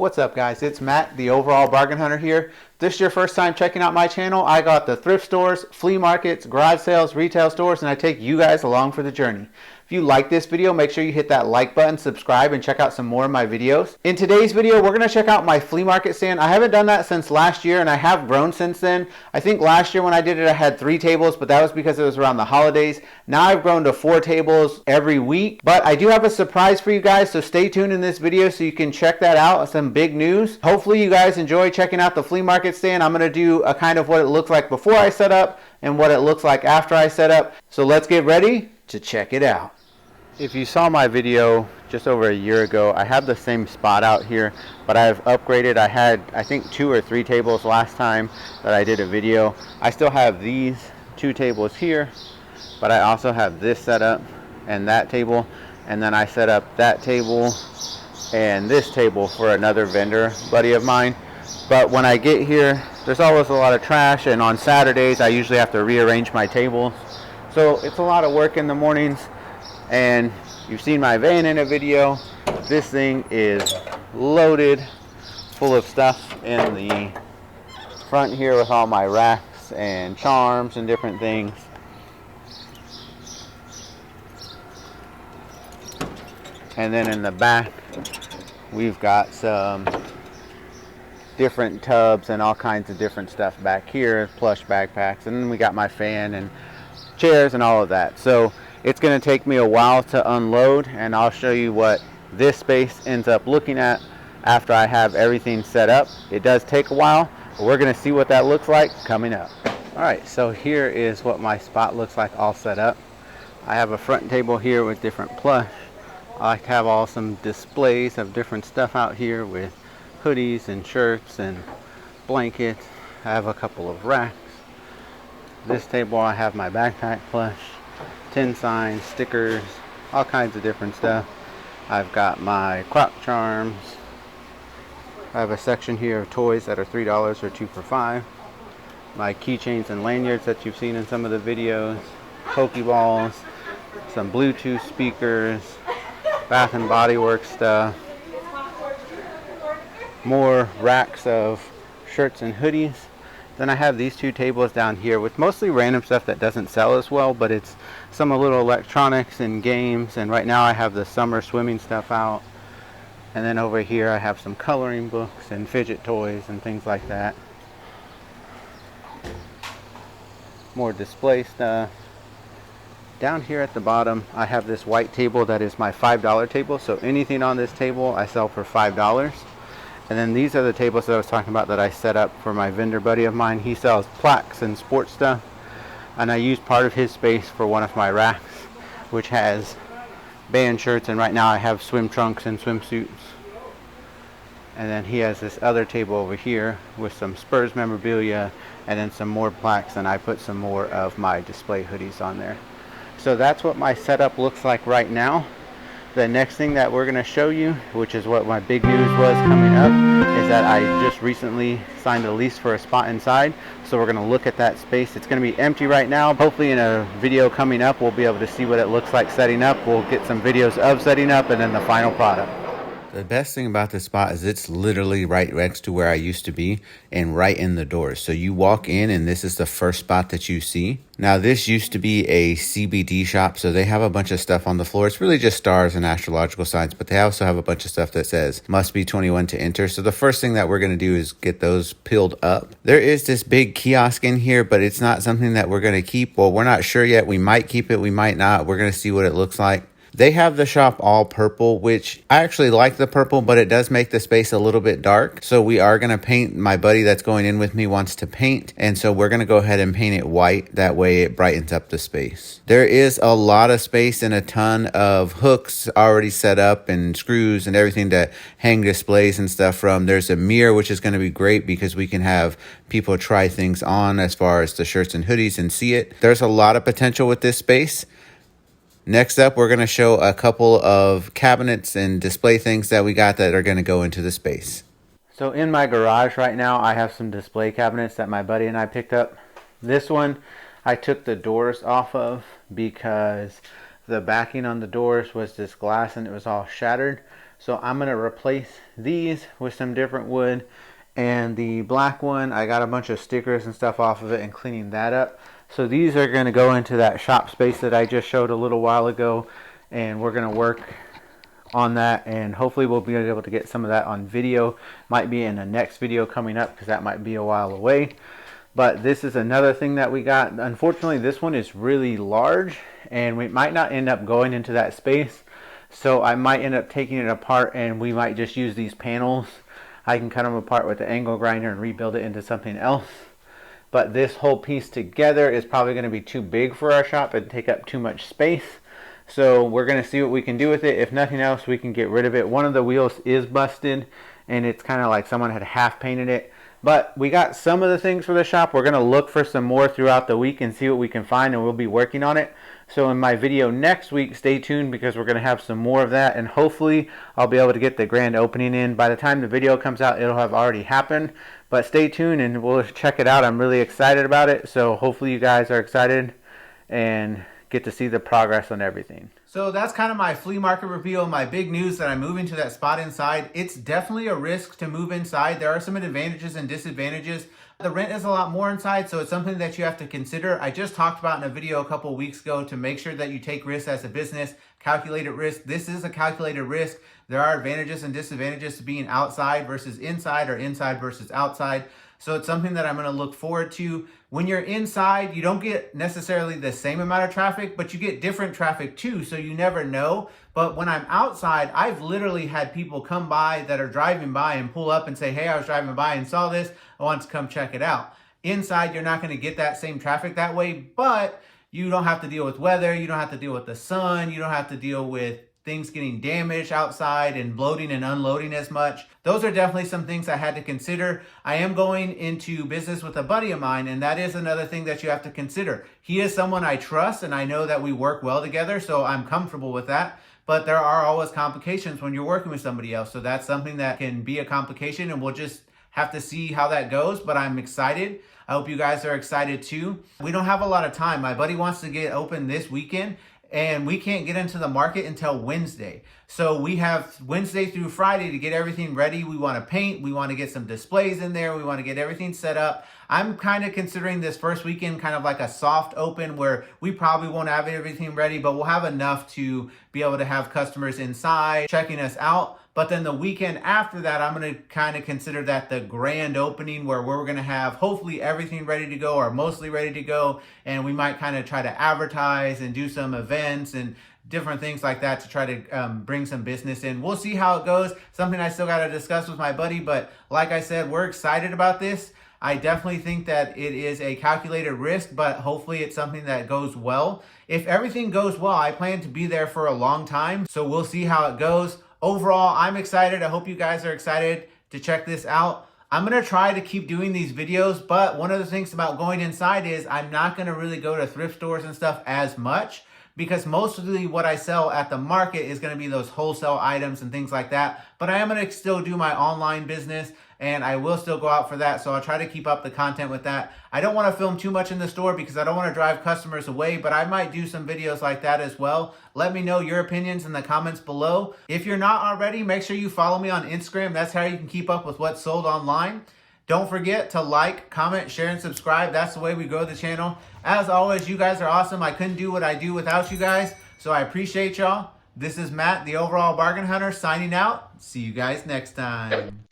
What's up guys, it's Matt, the overall bargain hunter here. If this is your first time checking out my channel, I got the thrift stores, flea markets, garage sales, retail stores, and I take you guys along for the journey. If you like this video, make sure you hit that like button, subscribe, and check out some more of my videos. In today's video, we're going to check out my flea market stand. I haven't done that since last year, and I have grown since then. I think last year when I did it, I had 3 tables, but that was because it was around the holidays. Now I've grown to 4 tables every week, but I do have a surprise for you guys, so stay tuned in this video so you can check that out. Some big news. Hopefully you guys enjoy checking out the flea market stand. I'm going to do a kind of what it looks like before I set up and what it looks like after I set up. So let's get ready to check it out. If you saw my video just over a year ago, I have the same spot out here, but I've upgraded. I had, I think, 2 or 3 tables last time that I did a video. I still have these 2 tables here, but I also have this set up and that table, and then I set up that table and this table for another vendor buddy of mine. But when I get here, there's always a lot of trash, and on Saturdays I usually have to rearrange my tables, so it's a lot of work in the mornings. And you've seen my van in a video. This thing is loaded full of stuff in the front here with all my racks and charms and different things. And then in the back we've got some different tubs and all kinds of different stuff back here, plush backpacks, and then we got my fan and chairs and all of that. So it's going to take me a while to unload, and I'll show you what this space ends up looking at after I have everything set up. It does take a while, but we're going to see what that looks like coming up. Alright, so here is what my spot looks like all set up. I have a front table here with different plush. I like to have all some displays of different stuff out here with hoodies and shirts and blankets. I have a couple of racks. This table I have my backpack plush, tin signs, stickers, all kinds of different stuff. I've got my croc charms. I have a section here of toys that are $3 or 2 for $5. My keychains and lanyards that you've seen in some of the videos. Pokeballs, some Bluetooth speakers, Bath and Body Works stuff. More racks of shirts and hoodies. Then I have these 2 tables down here with mostly random stuff that doesn't sell as well, but it's some little electronics and games. And right now I have the summer swimming stuff out. And then over here I have some coloring books and fidget toys and things like that. More display stuff. Down here at the bottom I have this white table that is my $5 table. So anything on this table I sell for $5. And then these are the tables that I was talking about that I set up for my vendor buddy of mine. He sells plaques and sports stuff, and I use part of his space for one of my racks, which has band shirts, and right now I have swim trunks and swimsuits. And then he has this other table over here with some Spurs memorabilia and then some more plaques, and I put some more of my display hoodies on there. So that's what my setup looks like right now. The next thing that we're going to show you, which is what my big news was coming up, is that I just recently signed a lease for a spot inside. So we're going to look at that space. It's going to be empty right now. Hopefully in a video coming up, we'll be able to see what it looks like setting up. We'll get some videos of setting up and then the final product. The best thing about this spot is it's literally right next to where I used to be and right in the door. So you walk in and this is the first spot that you see. Now this used to be a CBD shop, so they have a bunch of stuff on the floor. It's really just stars and astrological signs, but they also have a bunch of stuff that says must be 21 to enter. So the first thing that we're going to do is get those peeled up. There is this big kiosk in here, but it's not something that we're going to keep. Well, we're not sure yet. We might keep it, we might not. We're going to see what it looks like. They have the shop all purple, which I actually like the purple, but it does make the space a little bit dark. So we are going to paint. My buddy that's going in with me wants to paint, and so we're going to go ahead and paint it white. That way it brightens up the space. There is a lot of space and a ton of hooks already set up and screws and everything to hang displays and stuff from. There's a mirror, which is going to be great because we can have people try things on as far as the shirts and hoodies and see it. There's a lot of potential with this space. Next up, we're going to show a couple of cabinets and display things that we got that are going to go into the space. So in my garage right now, I have some display cabinets that my buddy and I picked up. This one I took the doors off of because the backing on the doors was this glass and it was all shattered. So I'm going to replace these with some different wood. And the black one, I got a bunch of stickers and stuff off of it and cleaning that up. So these are going to go into that shop space that I just showed a little while ago. And we're going to work on that, and hopefully we'll be able to get some of that on video. Might be in the next video coming up because that might be a while away. But this is another thing that we got. Unfortunately, this one is really large and we might not end up going into that space. So I might end up taking it apart and we might just use these panels. I can cut them apart with the angle grinder and rebuild it into something else. But this whole piece together is probably going to be too big for our shop and take up too much space. So we're going to see what we can do with it. If nothing else, we can get rid of it. One of the wheels is busted and it's kind of like someone had half painted it. But we got some of the things for the shop. We're going to look for some more throughout the week and see what we can find, and we'll be working on it. So in my video next week, stay tuned because we're going to have some more of that, and hopefully I'll be able to get the grand opening in. By the time the video comes out, it'll have already happened. But stay tuned and we'll check it out. I'm really excited about it. So hopefully you guys are excited and get to see the progress on everything. So that's kind of my flea market reveal, my big news that I'm moving to that spot inside. It's definitely a risk to move inside. There are some advantages and disadvantages. The rent is a lot more inside, so it's something that you have to consider. I just talked about in a video a couple weeks ago to make sure that you take risks as a business, calculated risk. This is a calculated risk. There are advantages and disadvantages to being outside versus inside or inside versus outside. So it's something that I'm going to look forward to. When you're inside, you don't get necessarily the same amount of traffic, but you get different traffic too, so you never know. But when I'm outside, I've literally had people come by that are driving by and pull up and say, hey, I was driving by and saw this. I want to come check it out. Inside, you're not going to get that same traffic that way, but you don't have to deal with weather. You don't have to deal with the sun. You don't have to deal with things getting damaged outside and loading and unloading as much. Those are definitely some things I had to consider. I am going into business with a buddy of mine, and that is another thing that you have to consider. He is someone I trust, and I know that we work well together, so I'm comfortable with that. But there are always complications when you're working with somebody else, so that's something that can be a complication, and we'll just have to see how that goes, but I'm excited. I hope you guys are excited too. We don't have a lot of time. My buddy wants to get open this weekend, and we can't get into the market until Wednesday. So we have Wednesday through Friday to get everything ready. We want to paint. We want to get some displays in there. We want to get everything set up. I'm kind of considering this first weekend kind of like a soft open where we probably won't have everything ready, but we'll have enough to be able to have customers inside checking us out. But then the weekend after that, I'm going to kind of consider that the grand opening where we're going to have hopefully everything ready to go or mostly ready to go. And we might kind of try to advertise and do some events and different things like that to try to bring some business in. We'll see how it goes. Something I still got to discuss with my buddy. But like I said, we're excited about this. I definitely think that it is a calculated risk, but hopefully it's something that goes well. If everything goes well, I plan to be there for a long time. So we'll see how it goes. Overall, I'm excited. I hope you guys are excited to check this out. I'm going to try to keep doing these videos, but one of the things about going inside is I'm not going to really go to thrift stores and stuff as much because mostly what I sell at the market is going to be those wholesale items and things like that. But I am going to still do my online business and I will still go out for that. So I'll try to keep up the content with that. I don't want to film too much in the store because I don't want to drive customers away, but I might do some videos like that as well. Let me know your opinions in the comments below. If you're not already, make sure you follow me on Instagram. That's how you can keep up with what's sold online. Don't forget to like, comment, share, and subscribe. That's the way we grow the channel. As always, you guys are awesome. I couldn't do what I do without you guys, so I appreciate y'all. This is Matt, the Overall Bargain Hunter, signing out. See you guys next time.